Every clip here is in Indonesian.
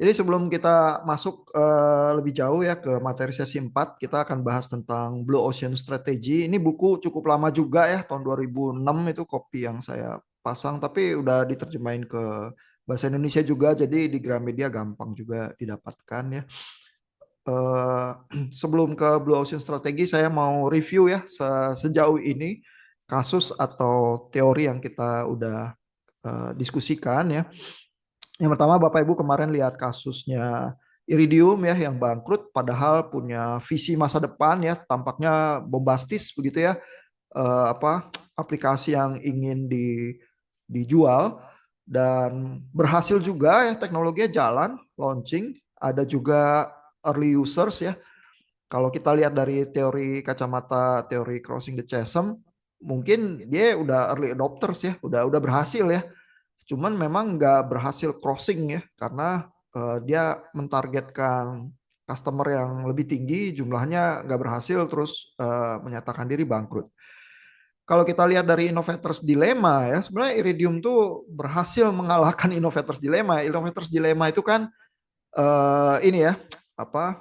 Jadi sebelum kita masuk lebih jauh ya ke materi sesi 4, kita akan bahas tentang Blue Ocean Strategy. Ini buku cukup lama juga ya, tahun 2006 itu kopi yang saya pasang, tapi udah diterjemahin ke bahasa Indonesia juga, jadi di Gramedia gampang juga didapatkan ya. Eh, Sebelum ke Blue Ocean Strategy, saya mau review ya sejauh ini kasus atau teori yang kita udah diskusikan ya. Yang pertama, Bapak Ibu kemarin lihat kasusnya Iridium ya yang bangkrut padahal punya visi masa depan ya, tampaknya bombastis begitu ya, aplikasi yang ingin dijual dan berhasil juga ya, teknologinya jalan, launching, ada juga early users ya. Kalau kita lihat dari teori kacamata teori crossing the chasm, mungkin dia udah early adopters ya, udah berhasil ya. Cuman memang nggak berhasil crossing ya, karena dia mentargetkan customer yang lebih tinggi, jumlahnya nggak berhasil, terus menyatakan diri bangkrut. Kalau kita lihat dari Innovators Dilemma ya, sebenarnya Iridium tuh berhasil mengalahkan Innovators Dilemma. Innovators Dilemma itu kan ini ya, apa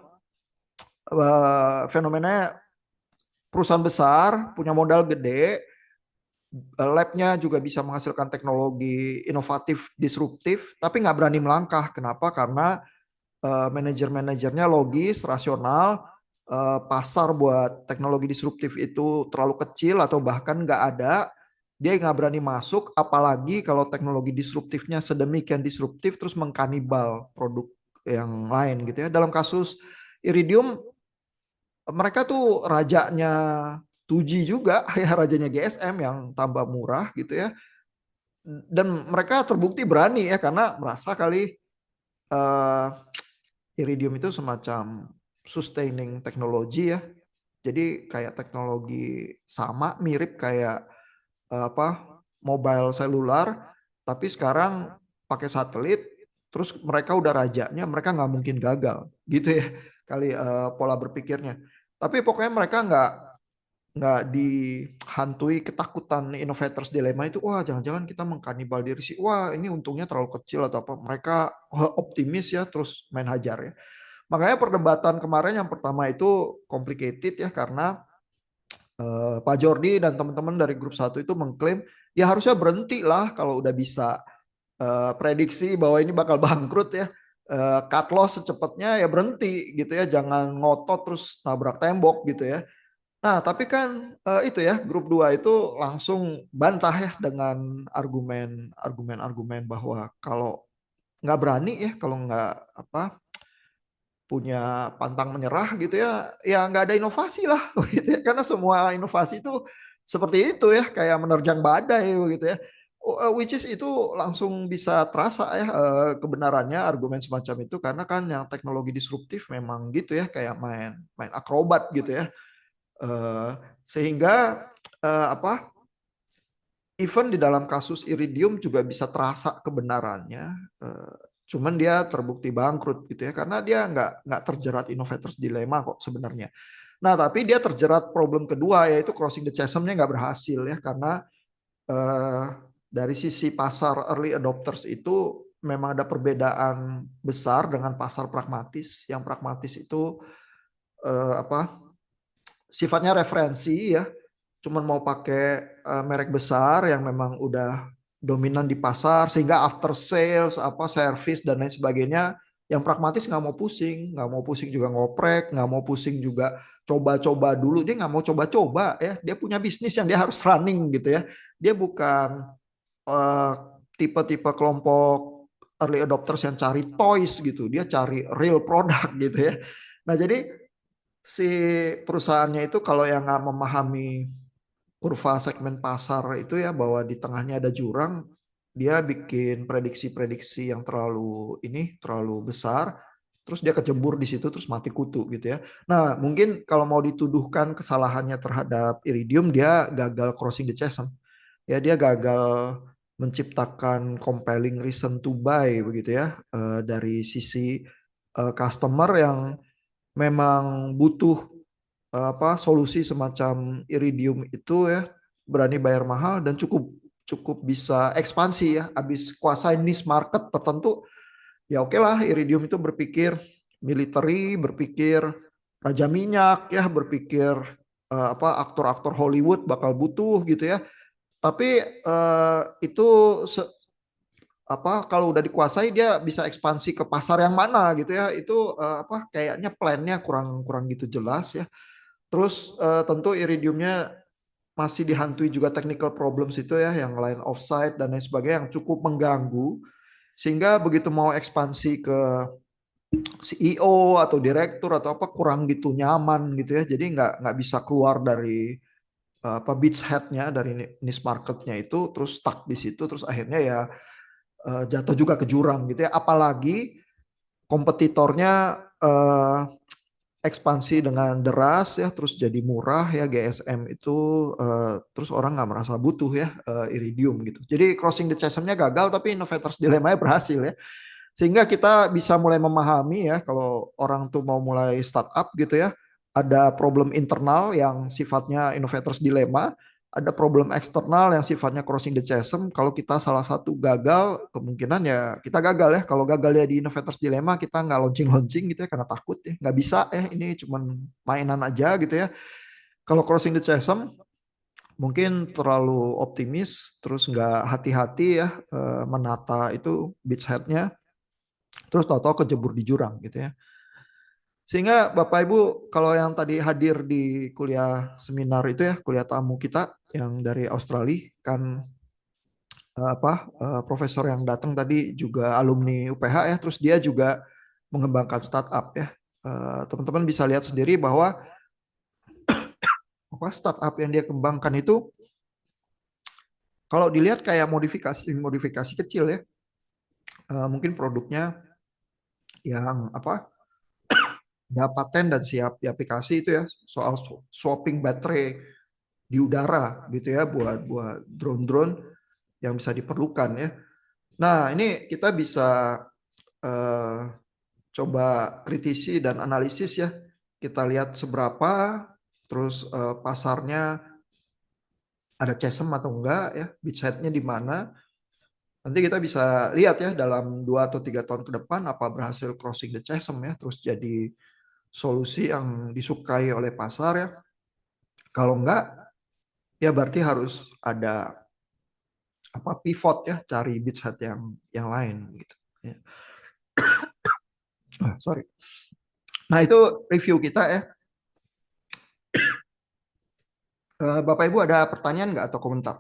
fenomenanya perusahaan besar punya modal gede, labnya juga bisa menghasilkan teknologi inovatif, disruptif, tapi nggak berani melangkah. Kenapa? Karena manajer-manajernya logis, rasional, pasar buat teknologi disruptif itu terlalu kecil atau bahkan nggak ada, dia nggak berani masuk, apalagi kalau teknologi disruptifnya sedemikian disruptif terus mengkanibal produk yang lain gitu ya. Dalam kasus Iridium, mereka tuh rajanya 2G juga, ya rajanya GSM yang tambah murah gitu ya. Dan mereka terbukti berani ya karena merasa kali eh, Iridium itu semacam sustaining teknologi ya. Jadi kayak teknologi sama mirip kayak mobile selular, tapi sekarang pakai satelit. Terus mereka udah rajanya, mereka nggak mungkin gagal, gitu ya kali pola berpikirnya. Tapi pokoknya mereka nggak dihantui ketakutan innovators dilemma itu, wah jangan-jangan kita mengkanibal diri sih, wah ini untungnya terlalu kecil atau apa, mereka optimis ya terus main hajar ya. Makanya perdebatan kemarin yang pertama itu complicated ya, karena Pak Jordi dan teman-teman dari grup satu itu mengklaim ya harusnya berhenti lah kalau udah bisa prediksi bahwa ini bakal bangkrut ya. Cut loss secepatnya ya berhenti gitu ya, jangan ngotot terus nabrak tembok gitu ya. Nah, tapi kan itu ya, grup 2 itu langsung bantah ya dengan argumen-argumen bahwa kalau nggak berani ya, kalau nggak apa punya pantang menyerah gitu ya, ya nggak ada inovasi lah gitu ya. Karena semua inovasi itu seperti itu ya, kayak menerjang badai gitu ya. Which is itu langsung bisa terasa ya kebenarannya argumen semacam itu, karena kan yang teknologi disruptif memang gitu ya, kayak main main akrobat gitu ya. Eh, Sehingga apa even di dalam kasus Iridium juga bisa terasa kebenarannya, eh, cuman dia terbukti bangkrut gitu ya, karena dia nggak terjerat innovators dilemma kok sebenarnya. Nah, tapi dia terjerat problem kedua, yaitu crossing the chasm-nya nggak berhasil ya, karena eh, dari sisi pasar early adopters itu memang ada perbedaan besar dengan pasar pragmatis. Yang pragmatis itu apa sifatnya referensi ya, cuman mau pakai merek besar yang memang udah dominan di pasar, sehingga after sales apa service dan lain sebagainya yang pragmatis nggak mau pusing juga ngoprek, nggak mau pusing juga coba-coba dulu, dia nggak mau coba-coba ya, dia punya bisnis yang dia harus running gitu ya. Dia bukan eh, tipe-tipe kelompok early adopters yang cari toys gitu, dia cari real product gitu ya. Nah, jadi si perusahaannya itu kalau yang nggak memahami kurva segmen pasar itu ya, bahwa di tengahnya ada jurang, dia bikin prediksi-prediksi yang terlalu besar, terus dia kecebur di situ terus mati kutu gitu ya. Nah, mungkin kalau mau dituduhkan kesalahannya terhadap Iridium, dia gagal crossing the chasm. Ya, dia gagal menciptakan compelling reason to buy begitu ya, dari sisi customer yang memang butuh solusi semacam Iridium itu ya, berani bayar mahal dan cukup cukup bisa ekspansi ya, habis kuasai niche market tertentu, Ya oke lah, Iridium itu berpikir military, berpikir raja minyak ya, berpikir apa aktor-aktor Hollywood bakal butuh gitu ya. Tapi itu apa kalau udah dikuasai dia bisa ekspansi ke pasar yang mana gitu ya. Itu apa kayaknya plannya kurang kurang gitu jelas ya. Terus tentu Iridiumnya masih dihantui juga technical problems itu ya, yang line of sight dan lain sebagainya yang cukup mengganggu sehingga begitu mau ekspansi ke CEO atau direktur atau apa kurang gitu nyaman gitu ya. Jadi nggak bisa keluar dari apa beachheadnya dari niche marketnya itu terus stuck di situ terus akhirnya ya jatuh juga ke jurang gitu ya. Apalagi kompetitornya ekspansi dengan deras ya terus jadi murah ya GSM itu terus orang nggak merasa butuh ya Iridium gitu. Jadi crossing the chasm-nya gagal tapi Innovators Dilemma berhasil ya. Sehingga kita bisa mulai memahami ya kalau orang tuh mau mulai startup gitu ya, ada problem internal yang sifatnya innovators dilemma, ada problem eksternal yang sifatnya crossing the chasm. Kalau kita salah satu gagal, kemungkinan ya kita gagal ya. Kalau gagal ya di innovators dilemma, kita nggak launching-launching gitu ya karena takut ya, nggak bisa ya ini cuman mainan aja gitu ya. Kalau crossing the chasm, mungkin terlalu optimis, terus nggak hati-hati ya menata itu beachhead-nya terus tahu-tahu kejebur di jurang gitu ya. Sehingga Bapak Ibu kalau yang tadi hadir di kuliah seminar itu ya, kuliah tamu kita yang dari Australia kan profesor yang datang tadi juga alumni UPH ya, terus dia juga mengembangkan startup ya. Teman-teman bisa lihat sendiri bahwa apa startup yang dia kembangkan itu kalau dilihat kayak modifikasi modifikasi kecil ya. Mungkin produknya yang apa ada paten dan siap diaplikasi itu ya soal swapping baterai di udara gitu ya buat buat drone-drone yang bisa diperlukan ya. Nah, ini kita bisa eh, coba kritisi dan analisis ya. Kita lihat seberapa terus pasarnya ada chasm atau enggak ya, beachhead-nya di mana. Nanti kita bisa lihat ya dalam 2 atau 3 tahun ke depan apa berhasil crossing the chasm ya, terus jadi solusi yang disukai oleh pasar ya. Kalau enggak, ya berarti harus ada apa pivot ya, cari beachhead yang lain gitu. Ya. Sorry. Nah itu review kita ya. Bapak Ibu ada pertanyaan nggak atau komentar?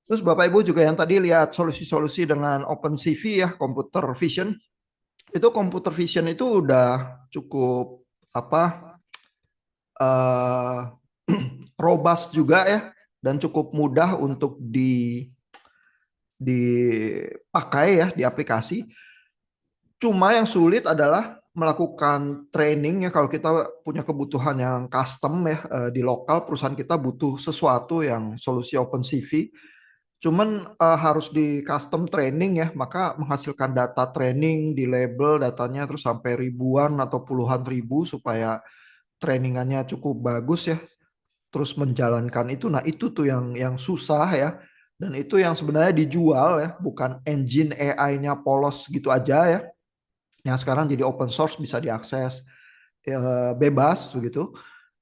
Terus Bapak Ibu juga yang tadi lihat solusi-solusi dengan OpenCV ya, computer vision. Itu computer vision itu udah cukup apa uh, robust juga ya dan cukup mudah untuk dipakai ya di aplikasi. Cuma yang sulit adalah melakukan training ya kalau kita punya kebutuhan yang custom ya di lokal perusahaan kita butuh sesuatu yang solusi OpenCV. Cuman harus di custom training ya, maka menghasilkan data training di label datanya terus sampai ribuan atau puluhan ribu supaya trainingannya cukup bagus ya. Terus menjalankan itu, nah itu tuh yang susah ya. Dan itu yang sebenarnya dijual ya, bukan engine AI-nya polos gitu aja ya. Yang sekarang jadi open source bisa diakses bebas begitu.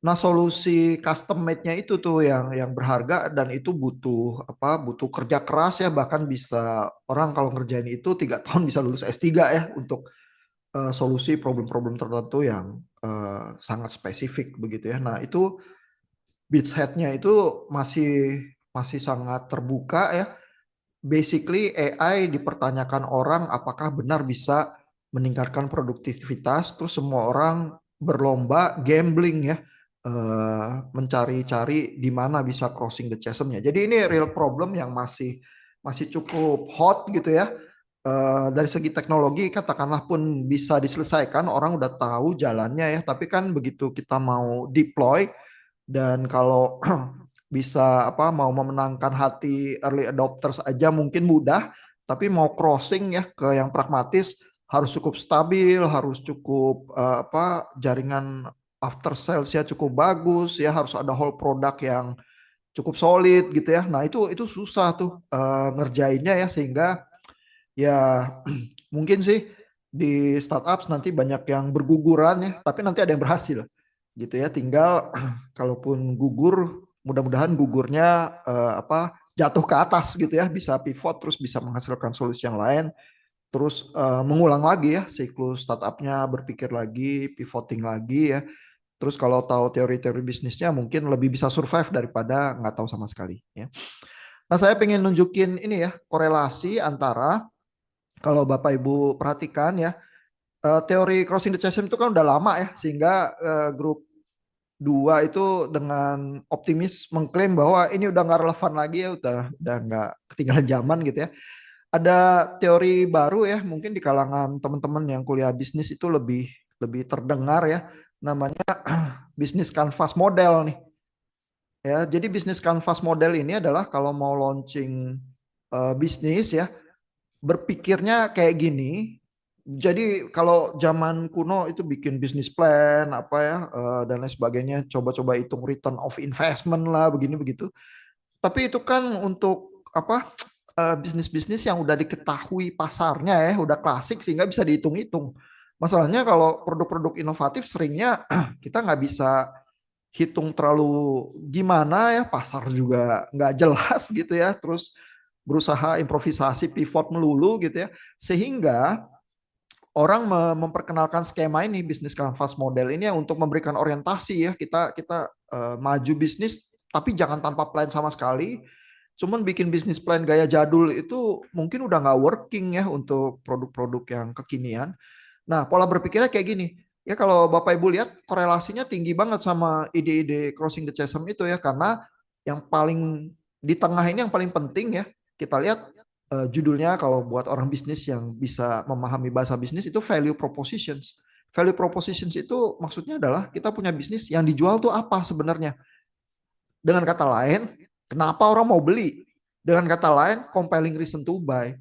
Nah, solusi custom made-nya itu tuh yang berharga dan itu butuh apa? Butuh kerja keras ya, bahkan bisa orang kalau ngerjain itu 3 tahun bisa lulus S3 ya untuk solusi problem-problem tertentu yang sangat spesifik begitu ya. Nah, itu beachhead-nya itu masih masih sangat terbuka ya. Basically AI dipertanyakan orang apakah benar bisa meningkatkan produktivitas, terus semua orang berlomba gambling ya, mencari-cari di mana bisa crossing the chasm-nya. Jadi ini real problem yang masih masih cukup hot gitu ya. Dari segi teknologi katakanlah pun bisa diselesaikan, orang udah tahu jalannya ya. Tapi kan begitu kita mau deploy dan kalau bisa apa mau memenangkan hati early adopters aja mungkin mudah, tapi mau crossing ya ke yang pragmatis harus cukup stabil, harus cukup apa jaringan after sales ya cukup bagus ya, harus ada whole product yang cukup solid gitu ya. Nah, itu susah tuh ngerjainnya ya, sehingga ya mungkin sih di startup nanti banyak yang berguguran ya, tapi nanti ada yang berhasil gitu ya. Tinggal kalaupun gugur, mudah-mudahan gugurnya apa, jatuh ke atas gitu ya, bisa pivot terus bisa menghasilkan solusi yang lain, terus mengulang lagi ya siklus startupnya, berpikir lagi, pivoting lagi ya. Terus kalau tahu teori-teori bisnisnya mungkin lebih bisa survive daripada nggak tahu sama sekali ya. Nah, saya pengen nunjukin ini ya, korelasi antara, kalau Bapak Ibu perhatikan ya, teori crossing the chasm itu kan udah lama ya, sehingga grup 2 itu dengan optimis mengklaim bahwa ini udah nggak relevan lagi ya, udah nggak ketinggalan zaman gitu ya. Ada teori baru ya, mungkin di kalangan teman-teman yang kuliah bisnis itu lebih lebih terdengar ya, namanya bisnis canvas model nih. Ya, jadi bisnis canvas model ini adalah kalau mau launching bisnis ya, berpikirnya kayak gini. Jadi kalau zaman kuno itu bikin bisnis plan apa ya, dan lain sebagainya, coba-coba hitung return of investment lah, begini begitu. Tapi itu kan untuk apa, bisnis-bisnis yang udah diketahui pasarnya ya, udah klasik sehingga bisa dihitung-hitung. Masalahnya kalau produk-produk inovatif seringnya kita nggak bisa hitung terlalu gimana ya, pasar juga nggak jelas gitu ya, terus berusaha improvisasi pivot melulu gitu ya, sehingga orang memperkenalkan skema ini, bisnis canvas model ini ya, untuk memberikan orientasi ya, kita kita maju bisnis tapi jangan tanpa plan sama sekali, cuman bikin bisnis plan gaya jadul itu mungkin udah nggak working ya untuk produk-produk yang kekinian. Nah, pola berpikirnya kayak gini. Ya kalau Bapak Ibu lihat korelasinya tinggi banget sama ide-ide crossing the chasm itu ya, karena yang paling di tengah ini yang paling penting ya. Kita lihat judulnya, kalau buat orang bisnis yang bisa memahami bahasa bisnis, itu value propositions. Value propositions itu maksudnya adalah kita punya bisnis yang dijual tuh apa sebenarnya. Dengan kata lain, kenapa orang mau beli? Dengan kata lain, compelling reason to buy.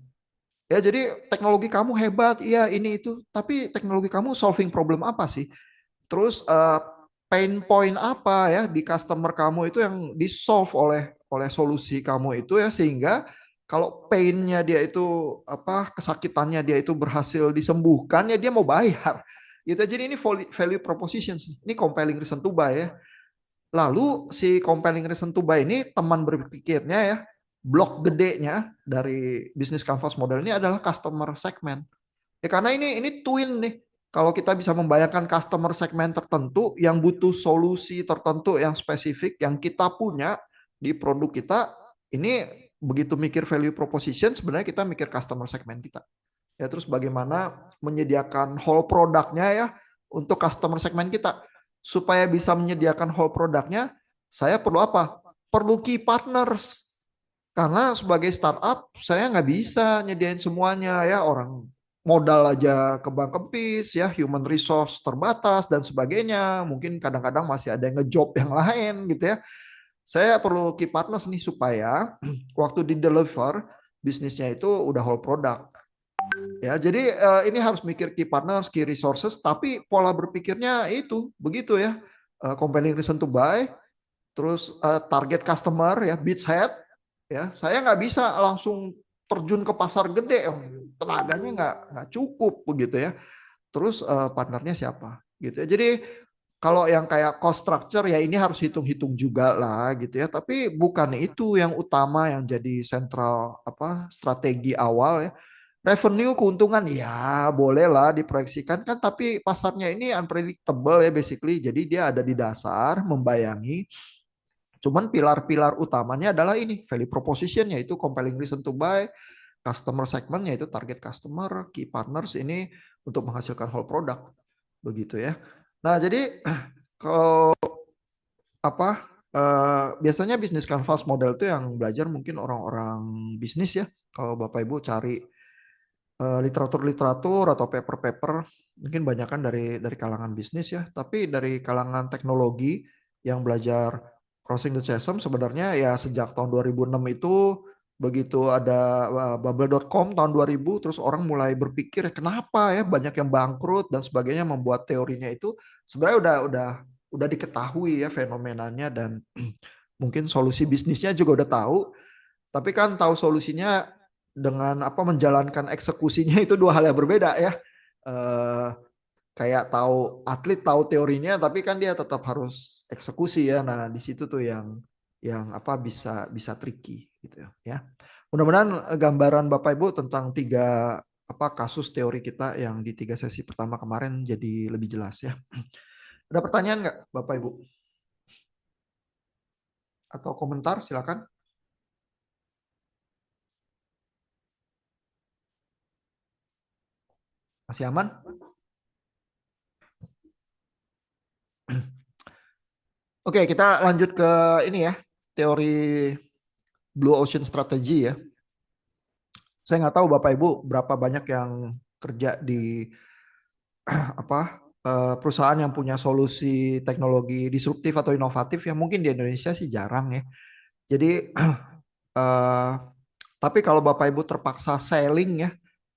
Ya, jadi teknologi kamu hebat, iya ini itu, tapi teknologi kamu solving problem apa sih? Terus pain point apa ya di customer kamu itu yang di solve oleh solusi kamu itu ya, sehingga kalau painnya dia itu apa, kesakitannya dia itu berhasil disembuhkan ya, dia mau bayar. Gitu. Jadi ini value proposition sih. Ini compelling reason to buy ya. Lalu si compelling reason to buy ini, teman berpikirnya ya, blok gedenya dari bisnis canvas model ini adalah customer segment. Ya karena ini twin nih. Kalau kita bisa membayangkan customer segmen tertentu yang butuh solusi tertentu yang spesifik yang kita punya di produk kita, ini begitu mikir value proposition sebenarnya kita mikir customer segmen kita. Ya terus bagaimana menyediakan whole produknya ya untuk customer segmen kita. Supaya bisa menyediakan whole produknya, saya perlu apa? Perlu key partners. Karena sebagai startup, saya nggak bisa nyediain semuanya ya. Orang modal aja kebang kempis ya, human resource terbatas dan sebagainya. Mungkin kadang-kadang masih ada yang ngejob yang lain gitu ya. Saya perlu key partners nih supaya waktu di deliver bisnisnya itu udah whole product. Ya, jadi ini harus mikir key partners, key resources, tapi pola berpikirnya itu begitu ya. Compelling reason to buy, terus target customer ya, beachhead ya. Saya nggak bisa langsung terjun ke pasar gede, tenaganya nggak cukup begitu ya. Terus partnernya siapa gitu ya. Jadi kalau yang kayak cost structure ya, ini harus hitung-hitung juga lah gitu ya. Tapi bukan itu yang utama yang jadi sentral apa, strategi awal ya. Revenue, keuntungan ya boleh lah diproyeksikan kan, tapi pasarnya ini unpredictable ya basically. Jadi dia ada di dasar membayangi. Cuman pilar-pilar utamanya adalah ini, value proposition, yaitu compelling reason to buy, customer segment yaitu target customer, key partners ini untuk menghasilkan whole product. Begitu ya. Nah, jadi kalau apa, biasanya bisnis canvas model itu yang belajar mungkin orang-orang bisnis ya. Kalau Bapak Ibu cari literatur-literatur atau paper-paper, mungkin banyak kan dari kalangan bisnis ya, tapi dari kalangan teknologi yang belajar crossing the chasm sebenarnya ya sejak tahun 2006 itu, begitu ada bubble.com tahun 2000, terus orang mulai berpikir kenapa ya banyak yang bangkrut dan sebagainya, membuat teorinya itu sebenarnya udah diketahui ya fenomenanya, dan mungkin solusi bisnisnya juga udah tahu, tapi kan tahu solusinya dengan apa menjalankan eksekusinya itu dua hal yang berbeda ya. Eh, Kayak tahu atlet tahu teorinya, tapi kan dia tetap harus eksekusi ya. Nah di situ tuh yang apa bisa bisa tricky gitu ya. Mudah-mudahan gambaran Bapak Ibu tentang tiga apa kasus teori kita yang di tiga sesi pertama kemarin jadi lebih jelas ya. Ada pertanyaan nggak Bapak Ibu? Atau komentar silakan. Masih aman? Oke, kita lanjut ke ini ya, teori Blue Ocean Strategy ya. Saya nggak tahu Bapak Ibu berapa banyak yang kerja di apa perusahaan yang punya solusi teknologi disruptif atau inovatif ya, mungkin di Indonesia sih jarang ya. Jadi eh, tapi kalau Bapak Ibu terpaksa selling ya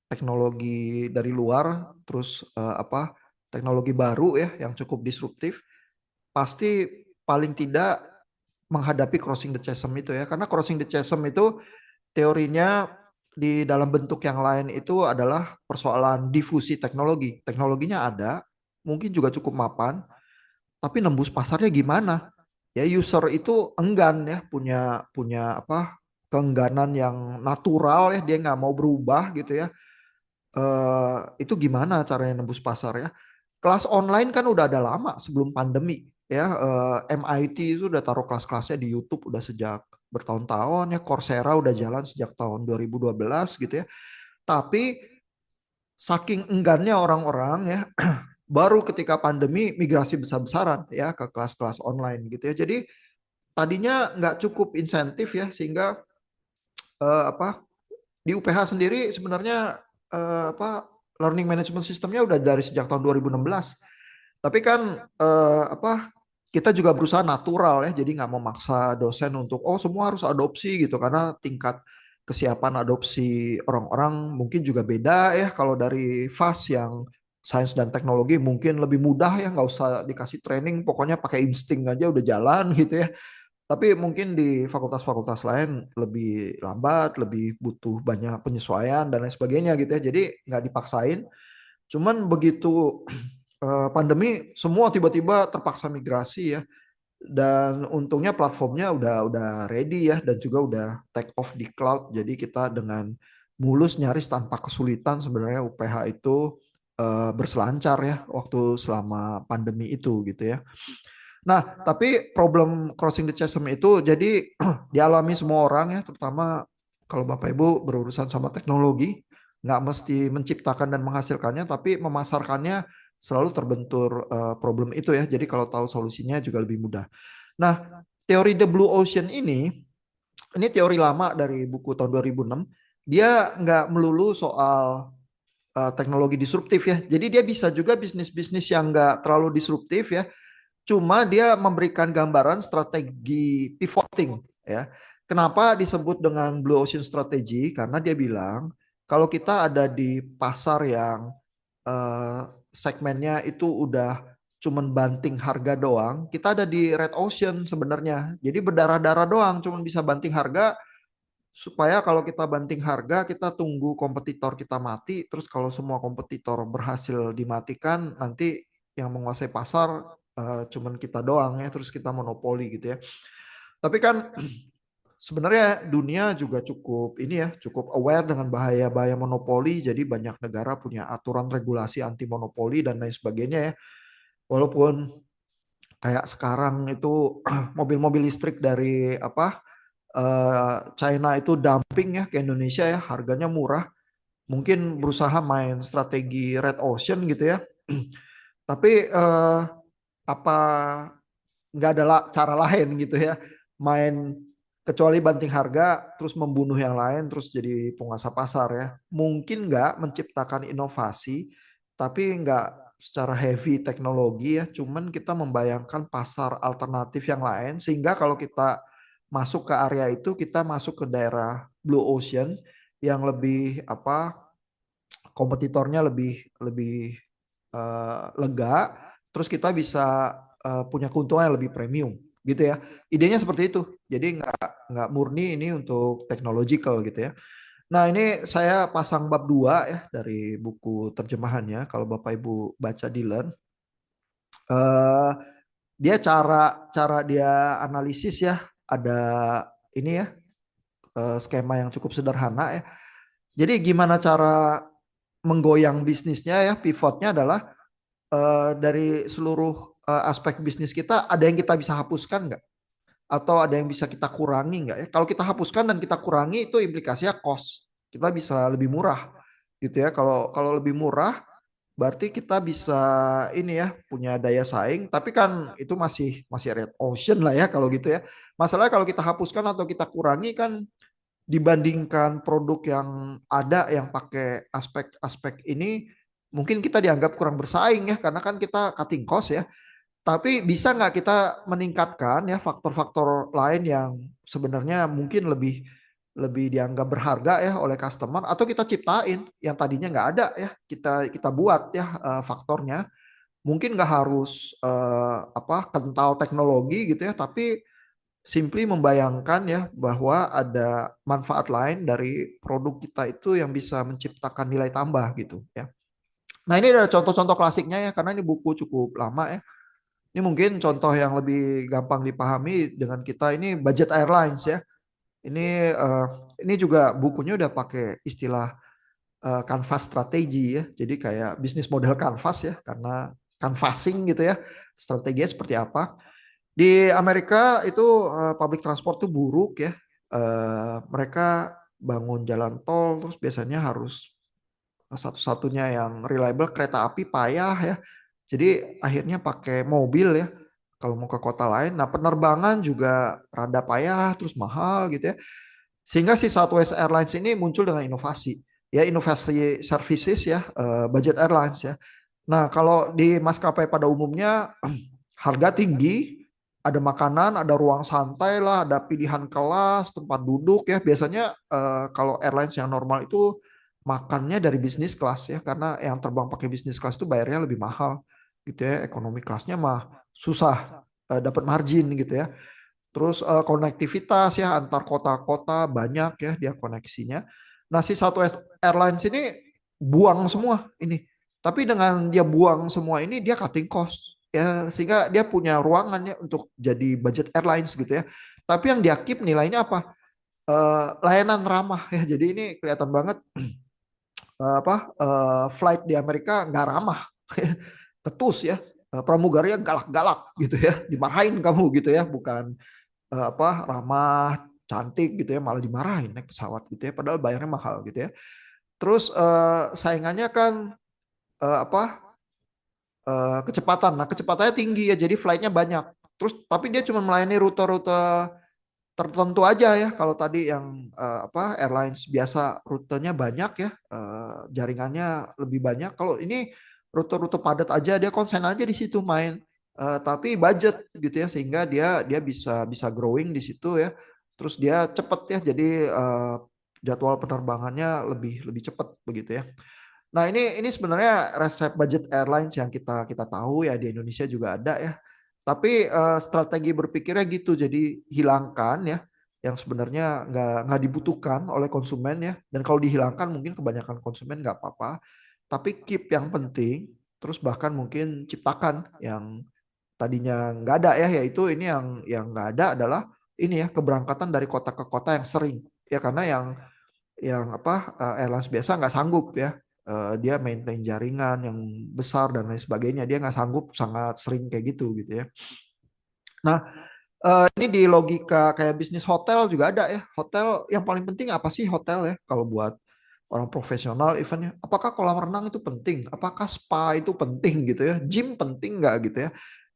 teknologi dari luar, terus apa teknologi baru ya yang cukup disruptif, pasti paling tidak menghadapi crossing the chasm itu ya. Karena crossing the chasm itu teorinya di dalam bentuk yang lain itu adalah persoalan difusi teknologi. Teknologinya ada, mungkin juga cukup mapan, tapi nembus pasarnya gimana? Ya user itu enggan ya punya punya apa keengganan yang natural ya, dia nggak mau berubah gitu ya. Itu gimana caranya nembus pasar ya? Kelas online kan udah ada lama sebelum pandemi ya. MIT itu udah taruh kelas-kelasnya di YouTube udah sejak bertahun-tahun ya. Coursera udah jalan sejak tahun 2012 gitu ya. Tapi saking enggannya orang-orang ya, baru ketika pandemi migrasi besar-besaran ya ke kelas-kelas online gitu ya. Jadi tadinya nggak cukup insentif ya, sehingga apa di UPH sendiri sebenarnya apa learning management systemnya udah dari sejak tahun 2016. Tapi kan apa kita juga berusaha natural ya, jadi nggak memaksa dosen untuk oh semua harus adopsi gitu, karena tingkat kesiapan adopsi orang-orang mungkin juga beda ya. Kalau dari FAS yang sains dan teknologi mungkin lebih mudah ya, nggak usah dikasih training, pokoknya pakai insting aja udah jalan gitu ya. Tapi mungkin di fakultas-fakultas lain lebih lambat, lebih butuh banyak penyesuaian dan lain sebagainya gitu ya. Jadi nggak dipaksain. Cuman begitu pandemi, semua tiba-tiba terpaksa migrasi ya. Dan untungnya platformnya udah ready ya, dan juga udah take off di cloud. Jadi kita dengan mulus nyaris tanpa kesulitan sebenarnya UPH itu berselancar ya waktu selama pandemi itu gitu ya. Nah, tapi problem crossing the chasm itu jadi dialami semua orang ya, terutama kalau Bapak Ibu berurusan sama teknologi, nggak mesti menciptakan dan menghasilkannya, tapi memasarkannya selalu terbentur problem itu ya. Jadi kalau tahu solusinya juga lebih mudah. Nah, teori the blue ocean ini teori lama dari buku tahun 2006. Dia nggak melulu soal teknologi disruptif ya. Jadi dia bisa juga bisnis-bisnis yang nggak terlalu disruptif ya. Cuma dia memberikan gambaran strategi pivoting ya. Kenapa disebut dengan Blue Ocean Strategy? Karena dia bilang kalau kita ada di pasar yang segmennya itu udah cuman banting harga doang, kita ada di Red Ocean sebenarnya. Jadi berdarah-darah doang, cuman bisa banting harga, supaya kalau kita banting harga kita tunggu kompetitor kita mati, terus kalau semua kompetitor berhasil dimatikan, nanti yang menguasai pasar cuman kita doang ya, terus kita monopoli gitu ya. Tapi kan sebenarnya dunia juga cukup ini ya, cukup aware dengan bahaya-bahaya monopoli, jadi banyak negara punya aturan regulasi anti monopoli dan lain sebagainya ya. Walaupun kayak sekarang itu mobil-mobil listrik dari apa China itu dumping ya ke Indonesia ya, harganya murah. Mungkin berusaha main strategi red ocean gitu ya. Tapi apa nggak ada cara lain gitu ya, main kecuali banting harga terus membunuh yang lain terus jadi penguasa pasar ya. Mungkin nggak menciptakan inovasi, tapi nggak secara heavy teknologi ya, cuman kita membayangkan pasar alternatif yang lain, sehingga kalau kita masuk ke area itu kita masuk ke daerah blue ocean yang lebih apa kompetitornya lebih lebih lega, terus kita bisa punya keuntungan yang lebih premium gitu ya. Idenya seperti itu. Jadi nggak murni ini untuk technological gitu ya. Nah, ini saya pasang bab 2 ya dari buku terjemahannya. Kalau Bapak Ibu baca di Learn, eh dia cara dia analisis ya, ada ini ya, skema yang cukup sederhana ya. Jadi gimana cara menggoyang bisnisnya ya, pivotnya adalah dari seluruh aspek bisnis kita, ada yang kita bisa hapuskan nggak? Atau ada yang bisa kita kurangi nggak ya? Kalau kita hapuskan dan kita kurangi itu implikasinya cost. Kita bisa lebih murah gitu ya. Kalau kalau lebih murah berarti kita bisa ini ya punya daya saing. Tapi kan itu masih masih red ocean lah ya kalau gitu ya. Masalahnya kalau kita hapuskan atau kita kurangi kan dibandingkan produk yang ada yang pakai aspek-aspek ini mungkin kita dianggap kurang bersaing ya karena kan kita cutting cost ya. Tapi bisa nggak kita meningkatkan ya faktor-faktor lain yang sebenarnya mungkin lebih lebih dianggap berharga ya oleh customer atau kita ciptain yang tadinya nggak ada ya kita buat ya faktornya mungkin nggak harus apa kental teknologi gitu ya tapi simply membayangkan ya bahwa ada manfaat lain dari produk kita itu yang bisa menciptakan nilai tambah gitu ya. Nah ini ada contoh-contoh klasiknya ya karena ini buku cukup lama ya. Ini mungkin contoh yang lebih gampang dipahami dengan kita ini budget airlines ya. Ini juga bukunya udah pakai istilah canvas strategi ya. Jadi kayak bisnis model canvas ya karena canvassing gitu ya. Strateginya seperti apa? Di Amerika itu public transport tuh buruk ya. Mereka bangun jalan tol terus biasanya harus satu-satunya yang reliable kereta api payah ya. Jadi akhirnya pakai mobil ya kalau mau ke kota lain. Nah, penerbangan juga rada payah terus mahal gitu ya. Sehingga si Southwest Airlines ini muncul dengan inovasi. Ya, inovasi services ya, budget airlines ya. Nah, kalau di maskapai pada umumnya harga tinggi, ada makanan, ada ruang santai lah, ada pilihan kelas, tempat duduk ya. Biasanya kalau airlines yang normal itu makannya dari bisnis kelas ya, karena yang terbang pakai bisnis kelas itu bayarnya lebih mahal gitu ya. Ekonomi kelasnya mah susah dapat margin gitu ya. Terus konektivitas ya antar kota-kota banyak ya dia koneksinya. Nah si Southwest Airlines ini buang semua ini. Tapi dengan dia buang semua ini dia cutting cost ya sehingga dia punya ruangan ya untuk jadi budget airlines gitu ya. Tapi yang dia keep nilainya apa? Layanan ramah ya. Jadi ini kelihatan banget flight di Amerika nggak ramah, ketus ya. Pramugarinya galak-galak gitu ya, dimarahin kamu gitu ya, bukan ramah cantik gitu ya malah dimarahin naik pesawat gitu ya padahal bayarnya mahal gitu ya terus saingannya kan apa kecepatan nah kecepatannya tinggi ya jadi flightnya banyak terus tapi dia cuma melayani rute-rute tertentu aja ya kalau tadi yang airlines biasa rutenya banyak ya jaringannya lebih banyak kalau ini rute-rute padat aja dia konsen aja di situ main. Tapi budget gitu ya sehingga dia bisa bisa growing di situ ya terus dia cepet ya jadi jadwal penerbangannya lebih lebih cepat begitu ya. Nah ini sebenarnya resep budget airlines yang kita kita tahu ya di Indonesia juga ada ya. Tapi strategi berpikirnya gitu, jadi hilangkan ya yang sebenarnya nggak dibutuhkan oleh konsumen ya. Dan kalau dihilangkan mungkin kebanyakan konsumen nggak apa-apa. Tapi keep yang penting, terus bahkan mungkin ciptakan yang tadinya nggak ada ya, yaitu ini yang nggak ada adalah ini ya keberangkatan dari kota ke kota yang sering ya karena yang airlines biasa nggak sanggup ya. Dia maintain jaringan yang besar dan lain sebagainya dia nggak sanggup sangat sering kayak gitu gitu ya. Nah ini di logika kayak bisnis hotel juga ada ya hotel yang paling penting apa sih hotel ya kalau buat orang profesional eventnya apakah kolam renang itu penting apakah spa itu penting gitu ya gym penting nggak gitu ya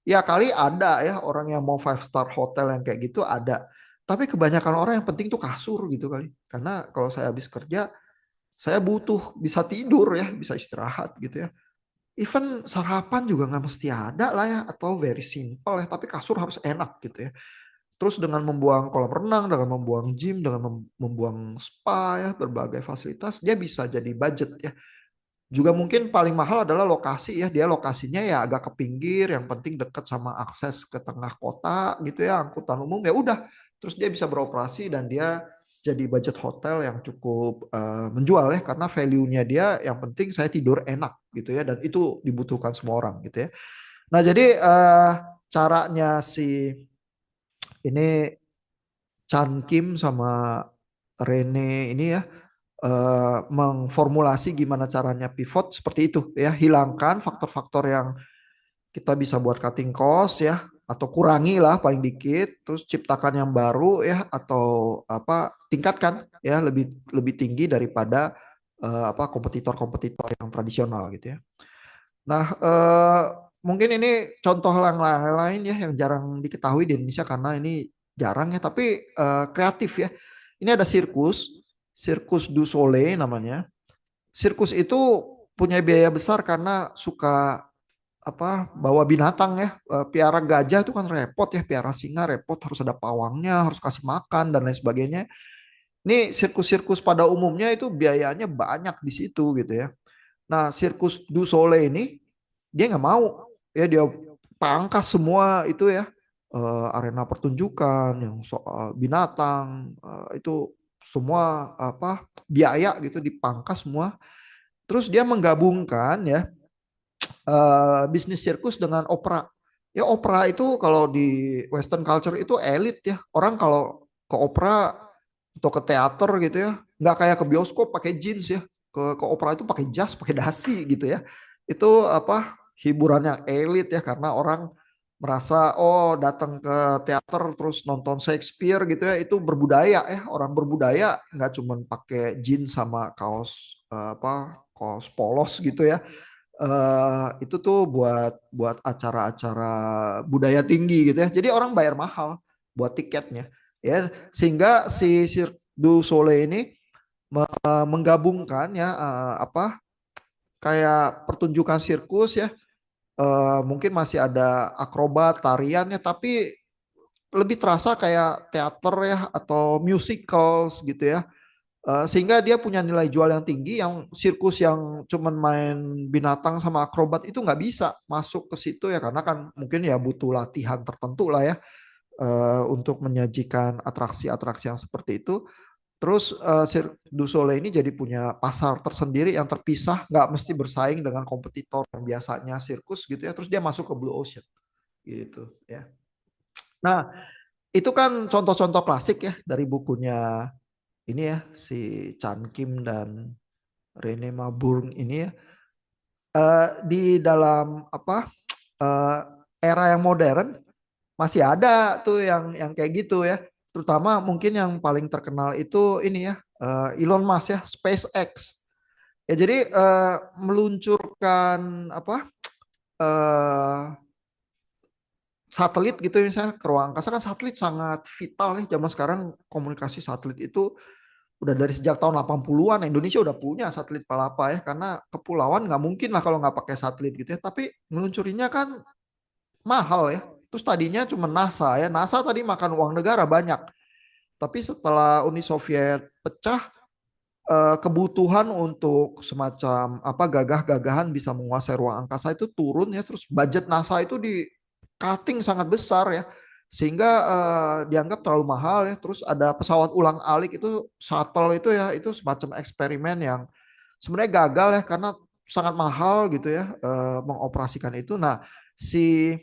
ya kali ada ya orang yang mau five star hotel yang kayak gitu ada tapi kebanyakan orang yang penting tuh kasur gitu kali karena kalau saya habis kerja saya butuh bisa tidur ya, bisa istirahat gitu ya. Even sarapan juga nggak mesti ada lah ya, atau very simple ya. Tapi kasur harus enak gitu ya. Terus dengan membuang kolam renang, dengan membuang gym, dengan membuang spa ya, berbagai fasilitas, dia bisa jadi budget ya. Juga mungkin paling mahal adalah lokasi ya. Dia lokasinya ya agak ke pinggir, yang penting dekat sama akses ke tengah kota gitu ya, angkutan umum ya udah. Terus dia bisa beroperasi dan dia jadi budget hotel yang cukup menjual ya, karena value-nya dia yang penting saya tidur enak gitu ya, dan itu dibutuhkan semua orang gitu ya. Nah, jadi caranya si ini Chan Kim sama Rene ini ya mengformulasi gimana caranya pivot seperti itu ya, hilangkan faktor-faktor yang kita bisa buat cutting cost ya, atau kurangi lah paling dikit, terus ciptakan yang baru ya, atau apa, tingkatkan ya lebih lebih tinggi daripada apa kompetitor-kompetitor yang tradisional gitu ya. Nah, mungkin ini contoh yang lain ya yang jarang diketahui di Indonesia karena ini jarang ya, tapi kreatif ya. Ini ada sirkus, Sirkus du Soleil namanya. Sirkus itu punya biaya besar karena suka apa bawa binatang ya. Piara gajah itu kan repot ya, piara singa repot, harus ada pawangnya, harus kasih makan dan lain sebagainya. Ini sirkus-sirkus pada umumnya itu biayanya banyak di situ gitu ya. Nah, Sirkus du Soleil ini dia nggak mau ya, dia pangkas semua itu ya, arena pertunjukan yang soal binatang, itu semua apa biaya gitu dipangkas semua. Terus dia menggabungkan ya bisnis sirkus dengan opera. Ya opera itu kalau di Western culture itu elit ya. Orang kalau ke opera atau ke teater gitu ya, nggak kayak ke bioskop pakai jeans ya. Ke opera itu pakai jas, pakai dasi gitu ya. Itu apa hiburan yang elit ya, karena orang merasa oh datang ke teater terus nonton Shakespeare gitu ya, itu berbudaya ya, orang berbudaya nggak cuman pakai jeans sama kaos apa kaos polos gitu ya. Itu tuh buat buat acara-acara budaya tinggi gitu ya. Jadi orang bayar mahal buat tiketnya. Ya, sehingga si Cirque du Soleil ini menggabungkan ya apa kayak pertunjukan sirkus ya. Mungkin masih ada akrobat, tarian ya, tapi lebih terasa kayak teater ya atau musicals gitu ya. Sehingga dia punya nilai jual yang tinggi, yang sirkus yang cuman main binatang sama akrobat itu nggak bisa masuk ke situ ya, karena kan mungkin ya butuh latihan tertentu lah ya untuk menyajikan atraksi-atraksi yang seperti itu. Terus Cirque du Soleil ini jadi punya pasar tersendiri yang terpisah, nggak mesti bersaing dengan kompetitor yang biasanya sirkus gitu ya. Terus dia masuk ke Blue Ocean gitu ya. Nah, itu kan contoh-contoh klasik ya dari bukunya ini ya si Chan Kim dan Rene Mabur ini ya. Di dalam apa eh, era yang modern masih ada tuh yang kayak gitu ya. Terutama mungkin yang paling terkenal itu ini ya Elon Musk ya, SpaceX. Ya jadi meluncurkan apa eh, satelit gitu misalnya ke ruang angkasa, kan satelit sangat vital nih zaman sekarang. Komunikasi satelit itu udah dari sejak tahun 80-an Indonesia udah punya satelit Palapa ya, karena kepulauan nggak mungkin lah kalau nggak pakai satelit gitu ya. Tapi meluncurinya kan mahal ya. Terus tadinya cuma NASA ya, NASA tadi makan uang negara banyak. Tapi setelah Uni Soviet pecah, kebutuhan untuk semacam apa gagah-gagahan bisa menguasai ruang angkasa itu turun ya. Terus budget NASA itu di cutting sangat besar ya, sehingga dianggap terlalu mahal ya. Terus ada pesawat ulang-alik itu, shuttle itu ya, itu semacam eksperimen yang sebenarnya gagal ya karena sangat mahal gitu ya mengoperasikan itu. Nah, si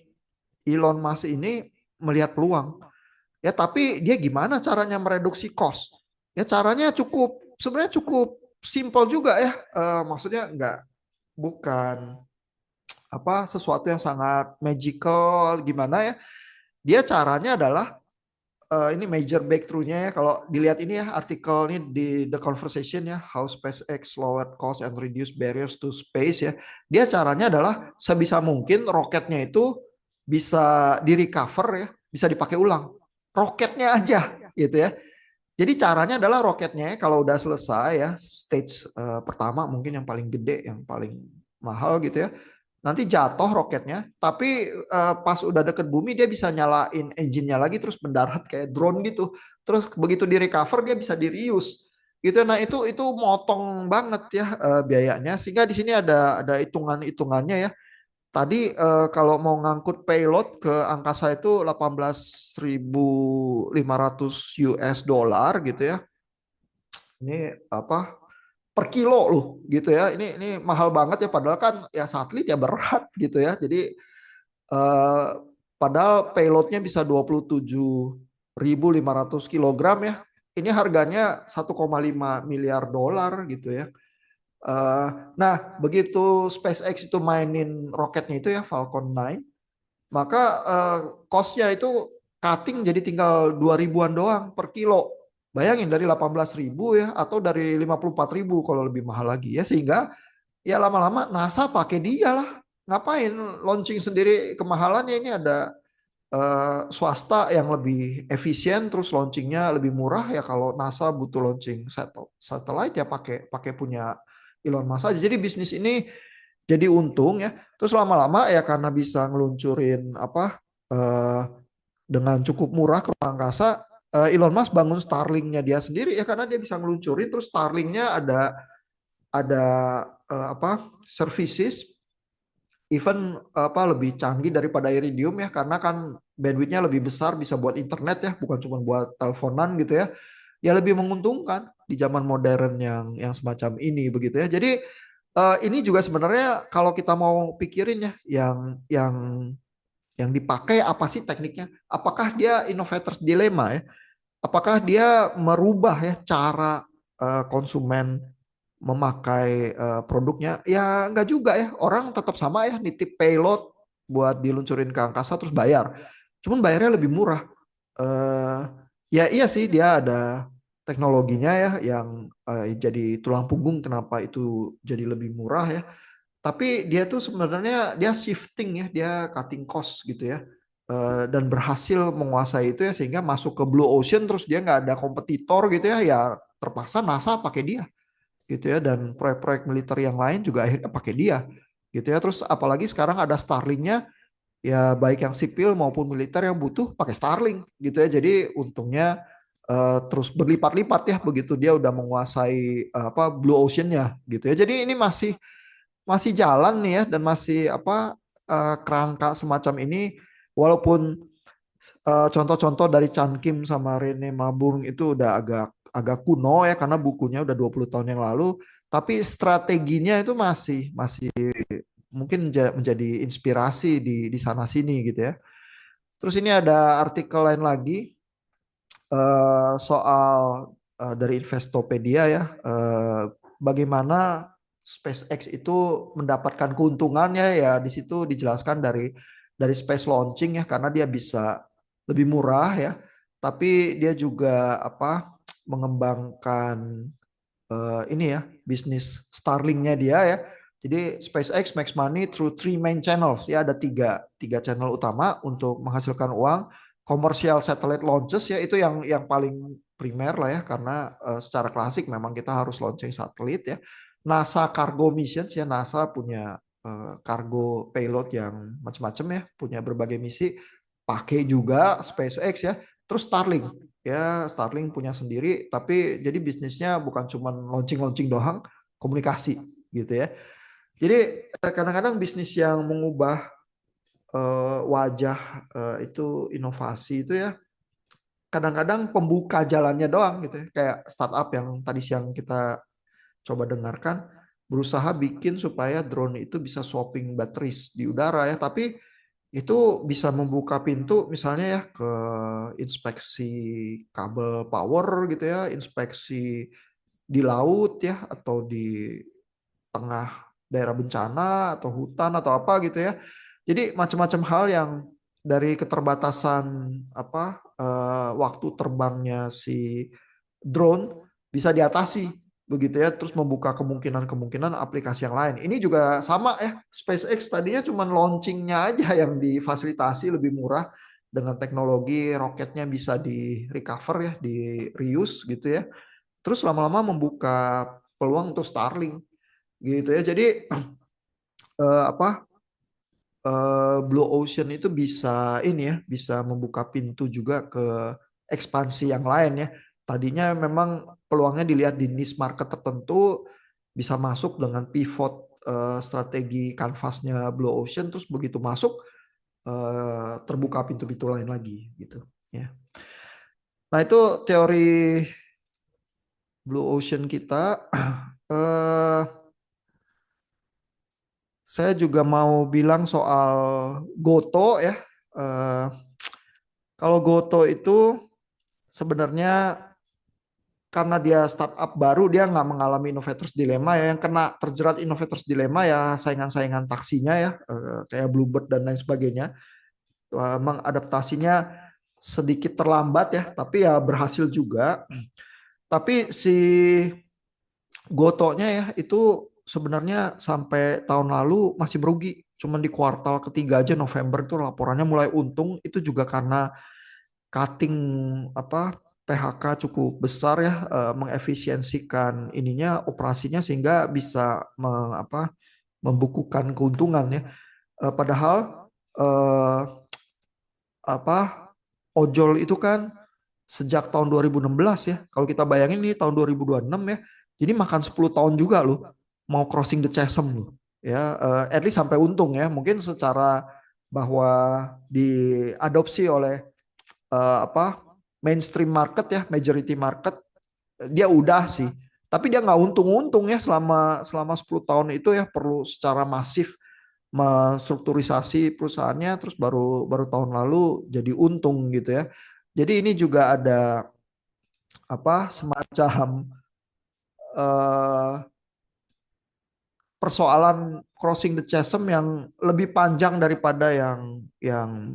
Elon Musk ini melihat peluang ya, tapi dia gimana caranya mereduksi cost ya. Caranya cukup sebenarnya cukup simpel juga ya. Maksudnya nggak, bukan apa sesuatu yang sangat magical gimana ya. Dia caranya adalah ini major breakthrough-nya ya. Kalau dilihat ini ya artikel ini di The Conversation ya, How SpaceX Lowered Cost and Reduced Barriers to Space ya. Dia caranya adalah sebisa mungkin roketnya itu bisa di recover ya, bisa dipakai ulang. Roketnya aja gitu ya. Jadi caranya adalah roketnya kalau udah selesai ya, stage pertama mungkin yang paling gede, yang paling mahal gitu ya. Nanti jatuh roketnya, tapi pas udah deket bumi dia bisa nyalain engine-nya lagi terus mendarat kayak drone gitu. Terus begitu di recover dia bisa di reuse. gitu. Nah, itu motong banget ya biayanya, sehingga di sini ada hitungan-hitungannya ya. Tadi kalau mau ngangkut payload ke angkasa itu 18.500 US dollar gitu ya. Ini apa, per kilo loh gitu ya. Ini mahal banget ya, padahal kan ya satelit ya berat gitu ya. Jadi eh, padahal payloadnya bisa 27.500 kilogram ya. Ini harganya 1,5 miliar dolar gitu ya. Eh, nah, begitu SpaceX itu mainin roketnya itu ya Falcon 9, maka cost-nya itu cutting jadi tinggal 2 ribuan doang per kilo. Bayangin dari 18.000 ya, atau dari 54.000 kalau lebih mahal lagi ya. Sehingga ya lama-lama NASA pakai dia lah. Ngapain launching sendiri kemahalannya, ini ada swasta yang lebih efisien terus launchingnya lebih murah ya. Kalau NASA butuh launching satellite ya pakai pakai punya Elon Musk aja. Jadi bisnis ini jadi untung ya. Terus lama-lama ya karena bisa ngeluncurin apa eh, dengan cukup murah ke ruang angkasa, Elon Musk bangun Starlink-nya dia sendiri ya, karena dia bisa ngeluncurin terus Starlink-nya ada apa services even apa lebih canggih daripada Iridium ya, karena kan bandwidth-nya lebih besar, bisa buat internet ya, bukan cuma buat teleponan gitu ya. Ya lebih menguntungkan di zaman modern yang semacam ini begitu ya. Jadi ini juga sebenarnya kalau kita mau pikirin ya, yang dipakai apa sih tekniknya? Apakah dia innovators dilema ya? Apakah dia merubah ya cara konsumen memakai produknya? Ya enggak juga ya. Orang tetap sama ya, nitip payload buat diluncurin ke angkasa terus bayar. Cuman bayarnya lebih murah. eh Ya iya sih, dia ada teknologinya ya yang jadi tulang punggung kenapa itu jadi lebih murah ya. Tapi dia tuh sebenarnya dia shifting ya, dia cutting cost gitu ya. Dan berhasil menguasai itu ya, sehingga masuk ke Blue Ocean terus dia nggak ada kompetitor gitu ya, ya terpaksa NASA pakai dia gitu ya, dan proyek-proyek militer yang lain juga akhirnya pakai dia gitu ya. Terus apalagi sekarang ada Starlink-nya ya, baik yang sipil maupun militer yang butuh pakai Starlink gitu ya. Jadi untungnya terus berlipat-lipat ya begitu dia udah menguasai apa Blue Ocean-nya gitu ya. Jadi ini masih masih jalan nih ya, dan masih apa kerangka semacam ini, walaupun contoh-contoh dari Chan Kim sama Rene Mabung itu udah agak agak kuno ya karena bukunya udah 20 tahun yang lalu, tapi strateginya itu masih masih mungkin menjadi inspirasi di sana sini gitu ya. Terus ini ada artikel lain lagi soal dari Investopedia ya, bagaimana SpaceX itu mendapatkan keuntungannya ya. Di situ dijelaskan dari space launching ya, karena dia bisa lebih murah ya, tapi dia juga apa mengembangkan ini ya bisnis Starlink-nya dia ya. Jadi SpaceX makes money through three main channels ya, ada tiga channel utama untuk menghasilkan uang. Commercial satellite launches ya, itu yang paling primer lah ya, karena secara klasik memang kita harus launching satelit ya. NASA cargo missions ya, NASA punya cargo payload yang macam-macam ya, punya berbagai misi, pakai juga SpaceX ya. Terus Starlink ya, Starlink punya sendiri, tapi jadi bisnisnya bukan cuma launching-launching doang, komunikasi gitu ya. Jadi kadang-kadang bisnis yang mengubah wajah itu inovasi itu ya, kadang-kadang pembuka jalannya doang gitu ya. Kayak startup yang tadi siang kita coba dengarkan, berusaha bikin supaya drone itu bisa swapping batteries di udara ya, tapi itu bisa membuka pintu misalnya ya ke inspeksi kabel power gitu ya, inspeksi di laut ya, atau di tengah daerah bencana atau hutan atau apa gitu ya. Jadi macam-macam hal yang dari keterbatasan apa waktu terbangnya si drone bisa diatasi begitu ya, terus membuka kemungkinan-kemungkinan aplikasi yang lain. Ini juga sama ya, SpaceX tadinya cuma launchingnya aja yang difasilitasi lebih murah dengan teknologi roketnya bisa di recover ya, di reuse gitu ya. Terus lama-lama membuka peluang untuk Starlink gitu ya. Jadi apa Blue Ocean itu bisa ini ya, bisa membuka pintu juga ke ekspansi yang lain ya. Tadinya memang peluangnya dilihat di niche market tertentu bisa masuk dengan pivot strategi kanvasnya Blue Ocean, terus begitu masuk terbuka pintu-pintu lain lagi gitu ya. Nah, itu teori Blue Ocean kita. eh saya juga mau bilang soal Goto ya. Eh, Kalau Goto itu sebenarnya karena dia startup baru, dia nggak mengalami innovators dilemma ya. Yang kena terjerat innovators dilemma ya saingan-saingan taksinya ya, kayak Bluebird dan lain sebagainya. Mengadaptasinya sedikit terlambat ya, tapi ya berhasil juga. Tapi si Gotonya ya itu sebenarnya sampai tahun lalu masih merugi. Cuman di kuartal ketiga aja November itu laporannya mulai untung. Itu juga karena cutting apa PHK cukup besar ya, mengefisiensikan ininya operasinya sehingga bisa membukukan keuntungan ya. Padahal eh, apa ojol itu kan sejak tahun 2016 ya. Kalau kita bayangin ini tahun 2026 ya. Jadi makan 10 tahun juga loh mau crossing the chasm loh. Ya, at least sampai untung ya. Mungkin secara bahwa diadopsi oleh apa mainstream market ya, majority market, dia udah sih. Tapi dia nggak untung-untung ya selama selama 10 tahun itu ya, perlu secara masif menstrukturisasi perusahaannya, terus baru baru tahun lalu jadi untung gitu ya. Jadi ini juga ada semacam eh, persoalan crossing the chasm yang lebih panjang daripada yang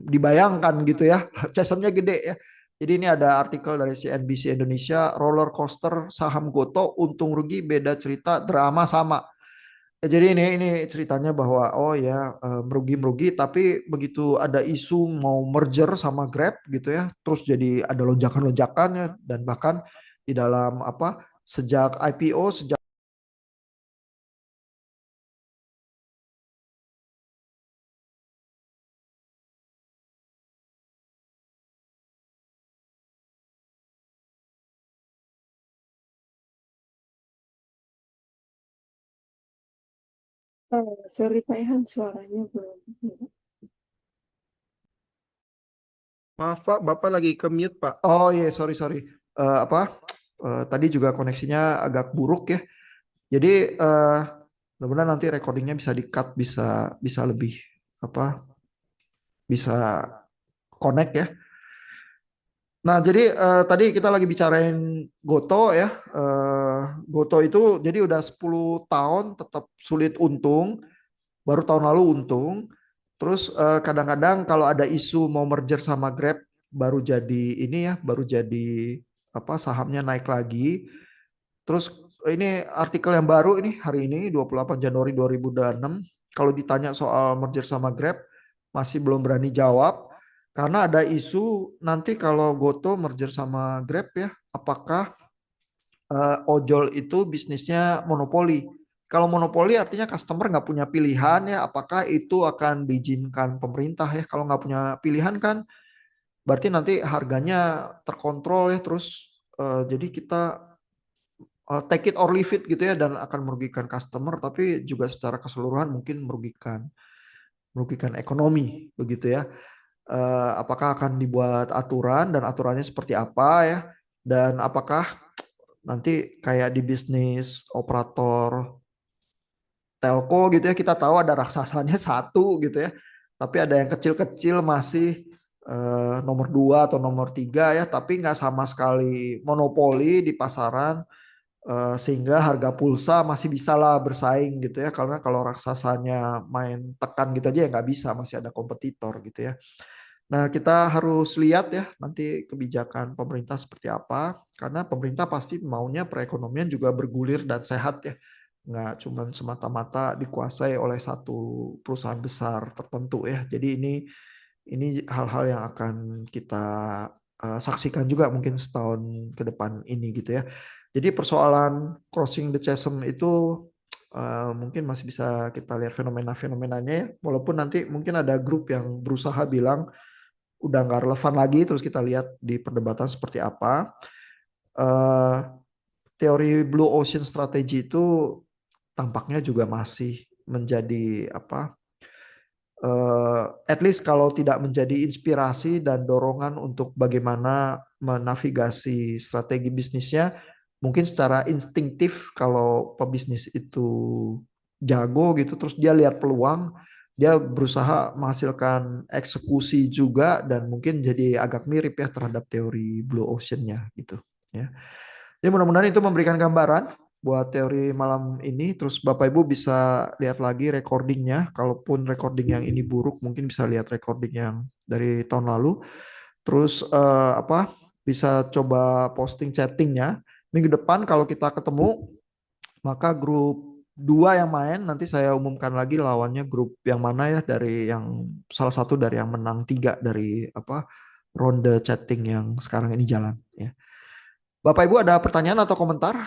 dibayangkan gitu ya. Chasmnya gede ya. Jadi ini ada artikel dari CNBC Indonesia, roller coaster saham Goto, untung rugi beda cerita, drama sama. Ya, jadi ini ceritanya bahwa oh ya, merugi-merugi, tapi begitu ada isu mau merger sama Grab gitu ya, terus jadi ada lonjakan-lonjakan ya, dan bahkan di dalam sejak IPO, sejak Sorry Pak Ihan, suaranya belum. Maaf Pak, Bapak lagi ke mute Pak. oh iya, sorry sorry. Tadi juga koneksinya agak buruk ya. Jadi mudah-mudahan nanti recordingnya bisa di-cut, bisa bisa lebih apa bisa connect ya. Nah, jadi tadi kita lagi bicarain Goto ya. Eh, Goto itu jadi udah 10 tahun tetap sulit untung, baru tahun lalu untung. Terus kadang-kadang kalau ada isu mau merger sama Grab, baru jadi ini ya, baru jadi sahamnya naik lagi. Terus ini artikel yang baru ini hari ini 28 Januari 2026. Kalau ditanya soal merger sama Grab, masih belum berani jawab karena ada isu nanti kalau Goto merger sama Grab ya, apakah ojol itu bisnisnya monopoli? Kalau monopoli artinya customer nggak punya pilihan ya, apakah itu akan diizinkan pemerintah ya? Kalau nggak punya pilihan kan berarti nanti harganya terkontrol ya, terus jadi kita take it or leave it gitu ya, dan akan merugikan customer tapi juga secara keseluruhan mungkin merugikan merugikan ekonomi begitu ya. Apakah akan dibuat aturan dan aturannya seperti apa ya, dan apakah nanti kayak di bisnis operator telco gitu ya, kita tahu ada raksasanya satu gitu ya, tapi ada yang kecil-kecil masih nomor dua atau nomor tiga ya, tapi nggak sama sekali monopoli di pasaran, sehingga harga pulsa masih bisa lah bersaing gitu ya, karena kalau raksasanya main tekan gitu aja ya nggak bisa, masih ada kompetitor gitu ya. Nah, kita harus lihat ya nanti kebijakan pemerintah seperti apa, karena pemerintah pasti maunya perekonomian juga bergulir dan sehat ya, nggak cuma semata-mata dikuasai oleh satu perusahaan besar tertentu ya. Jadi ini hal-hal yang akan kita saksikan juga mungkin setahun ke depan ini gitu ya. Jadi persoalan crossing the chasm itu mungkin masih bisa kita lihat fenomena-fenomenanya ya. Walaupun nanti mungkin ada grup yang berusaha bilang udah nggak relevan lagi, terus kita lihat di perdebatan seperti apa. eh, teori Blue Ocean Strategy itu tampaknya juga masih menjadi apa? At least kalau tidak menjadi inspirasi dan dorongan untuk bagaimana menavigasi strategi bisnisnya, mungkin secara instinktif kalau pebisnis itu jago gitu, terus dia lihat peluang, dia berusaha menghasilkan eksekusi juga dan mungkin jadi agak mirip ya terhadap teori Blue Ocean-nya gitu ya. Jadi mudah-mudahan itu memberikan gambaran buat teori malam ini. Terus Bapak Ibu bisa lihat lagi recordingnya. Kalaupun recording yang ini buruk, mungkin bisa lihat recording yang dari tahun lalu. Terus apa? Bisa coba posting chattingnya. Minggu depan kalau kita ketemu, maka grup dua yang main nanti saya umumkan lagi lawannya grup yang mana ya dari yang salah satu dari yang menang tiga dari apa ronde chatting yang sekarang ini jalan ya. Bapak Ibu ada pertanyaan atau komentar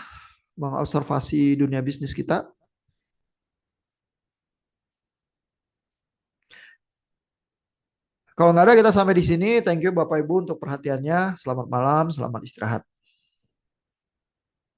mengobservasi dunia bisnis kita? Kalau nggak ada kita sampai di sini. Thank you Bapak Ibu untuk perhatiannya. Selamat malam, selamat istirahat.